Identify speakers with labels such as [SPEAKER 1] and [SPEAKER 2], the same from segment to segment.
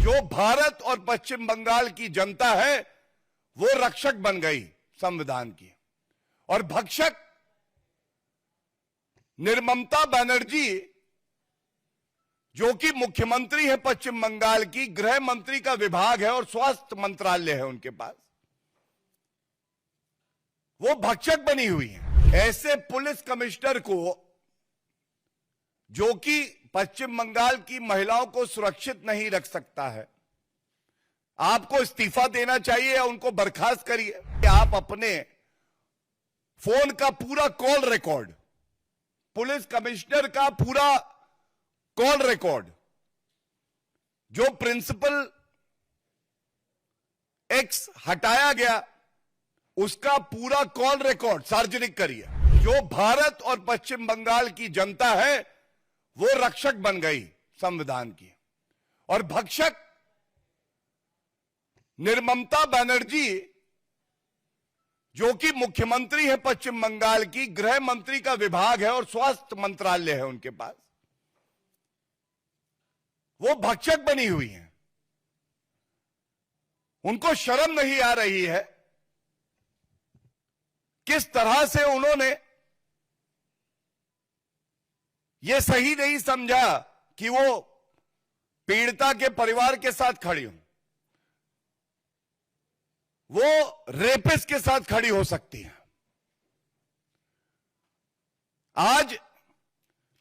[SPEAKER 1] जो भारत और पश्चिम बंगाल की जनता है वो रक्षक बन गई संविधान की, और भक्षक निर्ममता बनर्जी जो कि मुख्यमंत्री है पश्चिम बंगाल की, गृह मंत्री का विभाग है और स्वास्थ्य मंत्रालय है उनके पास, वो भक्षक बनी हुई है। ऐसे पुलिस कमिश्नर को, जो कि पश्चिम बंगाल की महिलाओं को सुरक्षित नहीं रख सकता है, आपको इस्तीफा देना चाहिए या उनको बर्खास्त करिए। आप अपने फोन का पूरा कॉल रिकॉर्ड, पुलिस कमिश्नर का पूरा कॉल रिकॉर्ड, जो प्रिंसिपल एक्स हटाया गया उसका पूरा कॉल रिकॉर्ड सार्वजनिक करिए। जो भारत और पश्चिम बंगाल की जनता है वो रक्षक बन गई संविधान की, और भक्षक निर्ममता बनर्जी जो कि मुख्यमंत्री है पश्चिम बंगाल की, गृह मंत्री का विभाग है और स्वास्थ्य मंत्रालय है उनके पास, वो भक्षक बनी हुई हैं। उनको शर्म नहीं आ रही है किस तरह से उन्होंने ये सही नहीं समझा कि वो पीड़िता के परिवार के साथ खड़ी हो, वो रेपिस्ट के साथ खड़ी हो सकती है। आज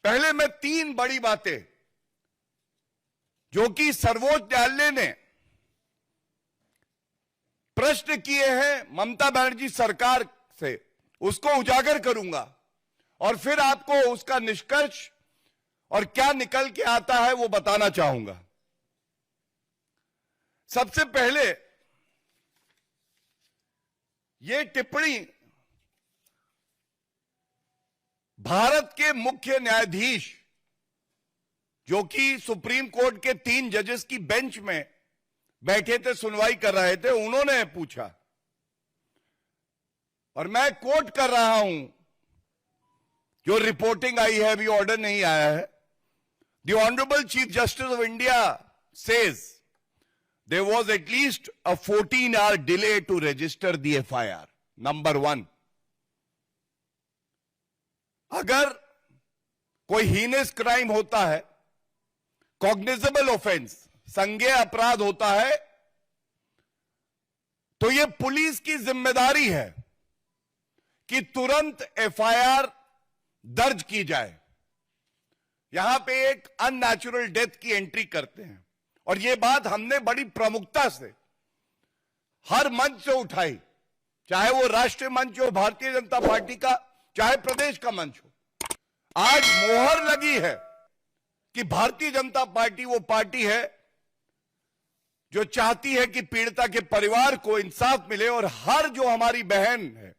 [SPEAKER 1] पहले मैं 3 बड़ी बातें जो कि सर्वोच्च न्यायालय ने प्रश्न किए हैं ममता बनर्जी सरकार से, उसको उजागर करूंगा और फिर आपको उसका निष्कर्ष और क्या निकल के आता है वो बताना चाहूंगा। सबसे पहले ये टिप्पणी भारत के मुख्य न्यायाधीश जो कि सुप्रीम कोर्ट के 3 जजेस की बेंच में बैठे थे, सुनवाई कर रहे थे, उन्होंने पूछा, और मैं कोट कर रहा हूं, जो रिपोर्टिंग आई है, अभी ऑर्डर नहीं आया है। The honourable chief justice of India says there was at least a 14-hour delay to register the FIR. Number 1, अगर कोई हीनस क्राइम होता है, कॉग्निजेबल ऑफेंस, संज्ञेय अपराध होता है, तो यह पुलिस की जिम्मेदारी है कि तुरंत एफआईआर दर्ज की जाए। यहां पे एक अननेचुरल डेथ की एंट्री करते हैं, और यह बात हमने बड़ी प्रमुखता से हर मंच से उठाई, चाहे वो राष्ट्रीय मंच हो भारतीय जनता पार्टी का, चाहे प्रदेश का मंच हो। आज मोहर लगी है कि भारतीय जनता पार्टी वो पार्टी है जो चाहती है कि पीड़िता के परिवार को इंसाफ मिले और हर जो हमारी बहन है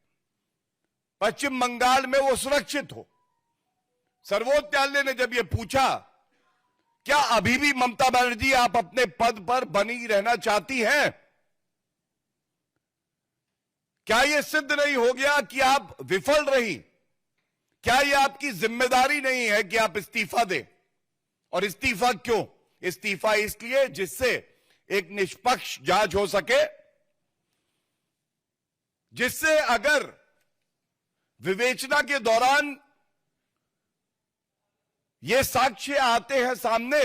[SPEAKER 1] पश्चिम बंगाल में वो सुरक्षित हो। सर्वोच्च न्यायालय ने जब ये पूछा, क्या अभी भी ममता बनर्जी आप अपने पद पर बनी रहना चाहती हैं? क्या यह सिद्ध नहीं हो गया कि आप विफल रही? क्या यह आपकी जिम्मेदारी नहीं है कि आप इस्तीफा दें? और इस्तीफा क्यों? इस्तीफा इसलिए जिससे एक निष्पक्ष जांच हो सके, जिससे अगर विवेचना के दौरान ये साक्ष्य आते हैं सामने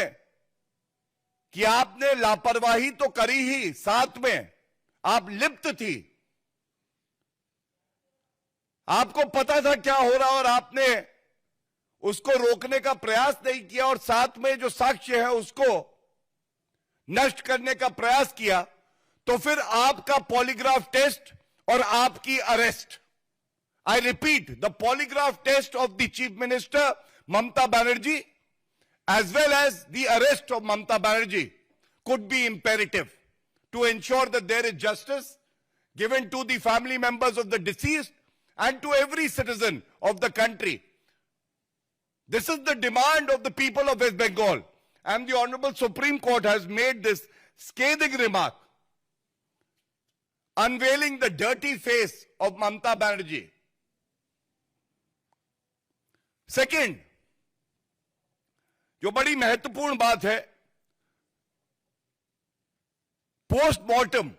[SPEAKER 1] कि आपने लापरवाही तो करी ही, साथ में आप लिप्त थी, आपको पता था क्या हो रहा और आपने उसको रोकने का प्रयास नहीं किया, और साथ में जो साक्ष्य है उसको नष्ट करने का प्रयास किया, तो फिर आपका पॉलीग्राफ टेस्ट और आपकी arrest, I repeat, the polygraph test of the Chief Minister Mamata Banerjee as well as the arrest of Mamata Banerjee could be imperative to ensure that there is justice given to the family members of the deceased and to every citizen of the country. This is the demand of the people of West Bengal, and the Honorable Supreme Court has made this scathing remark, unveiling the dirty face of Mamata Banerjee. Second, जो बड़ी महत्वपूर्ण बात है, postmortem,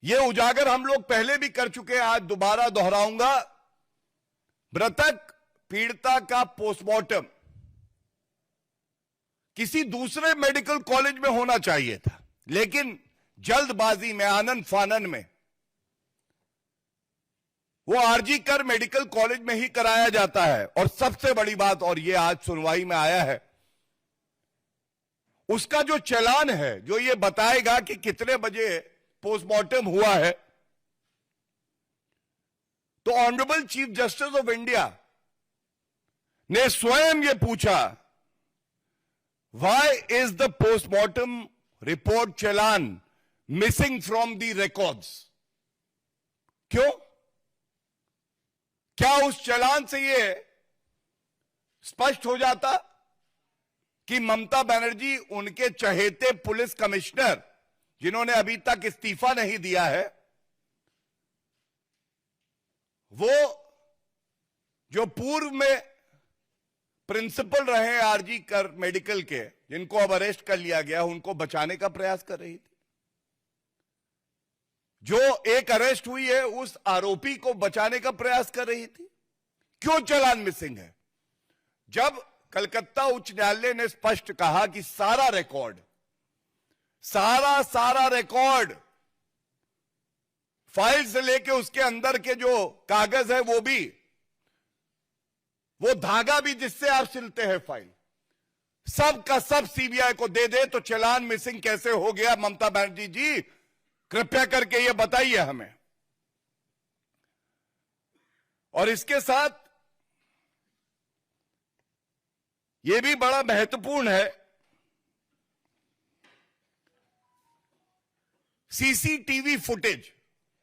[SPEAKER 1] यह उजागर हम लोग पहले भी कर चुके हैं, आज दोबारा दोहराऊंगा। मृतक पीड़िता का पोस्टमार्टम किसी दूसरे मेडिकल कॉलेज में होना चाहिए था, लेकिन जल्दबाजी में, आनन फानन में वो आरजी कर मेडिकल कॉलेज में ही कराया जाता है। और सबसे बड़ी बात, और ये आज सुनवाई में आया है, उसका जो चालान है जो ये बताएगा कि कितने बजे पोस्टमार्टम हुआ है, तो honourable chief justice of India ने स्वयं ये पूछा, why is the postmortem report challan missing from the records? क्यों? क्या उस चालान से यह स्पष्ट हो जाता कि ममता बनर्जी उनके चहेते पुलिस कमिश्नर, जिन्होंने अभी तक इस्तीफा नहीं दिया है, वो जो पूर्व में प्रिंसिपल रहे आरजी कर मेडिकल के, जिनको अब अरेस्ट कर लिया गया, उनको बचाने का प्रयास कर रही थी। जो एक अरेस्ट हुई है उस आरोपी को बचाने का प्रयास कर रही थी। क्यों चालान मिसिंग है? जब कलकत्ता उच्च न्यायालय ने स्पष्ट कहा कि सारा रिकॉर्ड, सारा रिकॉर्ड, फाइल से लेके उसके अंदर के जो कागज है वो भी, वो धागा भी जिससे आप सिलते हैं फाइल, सब का सब सीबीआई को दे दे, तो चालान मिसिंग कैसे हो गया? ममता बनर्जी जी, कृपया करके ये बताइए हमें। और इसके साथ ये भी बड़ा महत्वपूर्ण है, सीसीटीवी फुटेज।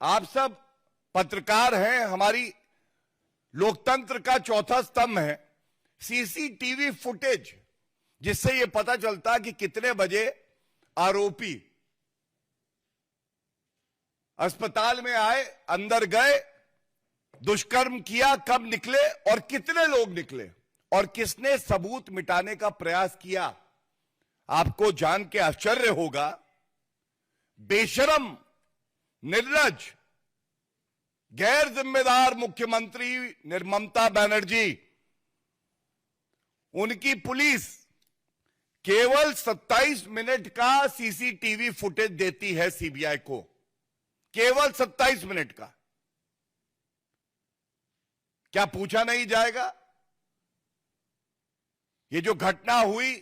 [SPEAKER 1] आप सब पत्रकार हैं, हमारी लोकतंत्र का चौथा स्तंभ है सीसीटीवी फुटेज, जिससे यह पता चलता कि कितने बजे आरोपी अस्पताल में आए, अंदर गए, दुष्कर्म किया, कब निकले और कितने लोग निकले, और किसने सबूत मिटाने का प्रयास किया। आपको जान के आश्चर्य होगा, बेशरम, निर्लज, गैर जिम्मेदार मुख्यमंत्री ममता बनर्जी, उनकी पुलिस केवल 27 मिनट का सीसीटीवी फुटेज देती है सीबीआई को, केवल 27 मिनट का। क्या पूछा नहीं जाएगा? ये जो घटना हुई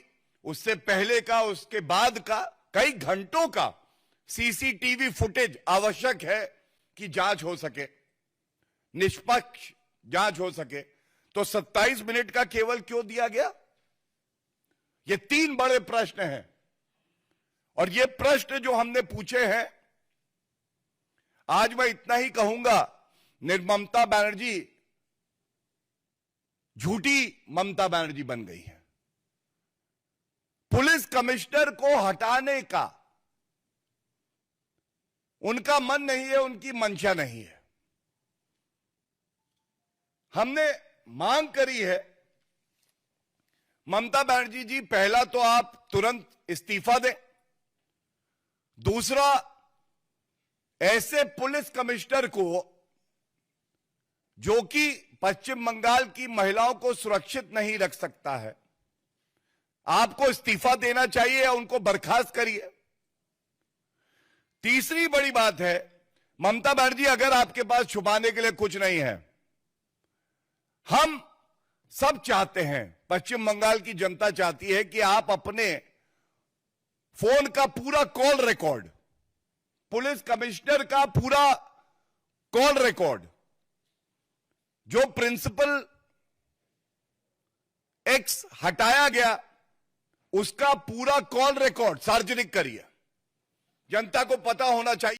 [SPEAKER 1] उससे पहले का, उसके बाद का कई घंटों का सीसीटीवी फुटेज आवश्यक है कि जांच हो सके, निष्पक्ष जांच हो सके। तो 27 मिनट का केवल क्यों दिया गया? ये 3 बड़े प्रश्न हैं, और ये प्रश्न जो हमने पूछे हैं, आज मैं इतना ही कहूंगा, निर्ममता बनर्जी झूठी ममता बनर्जी बन गई है। पुलिस कमिश्नर को हटाने का उनका मन नहीं है, उनकी मंशा नहीं है। हमने मांग करी है, ममता बनर्जी जी, पहला तो आप तुरंत इस्तीफा दें, दूसरा, ऐसे पुलिस कमिश्नर को जो कि पश्चिम बंगाल की महिलाओं को सुरक्षित नहीं रख सकता है, आपको इस्तीफा देना चाहिए या उनको बर्खास्त करिए। तीसरी बड़ी बात है, ममता बनर्जी, अगर आपके पास छुपाने के लिए कुछ नहीं है, हम सब चाहते हैं, पश्चिम बंगाल की जनता चाहती है कि आप अपने फोन का पूरा कॉल रिकॉर्ड, पुलिस कमिश्नर का पूरा कॉल रिकॉर्ड, जो प्रिंसिपल एक्स हटाया गया, उसका पूरा कॉल रिकॉर्ड सार्वजनिक करिए। जनता को पता होना चाहिए।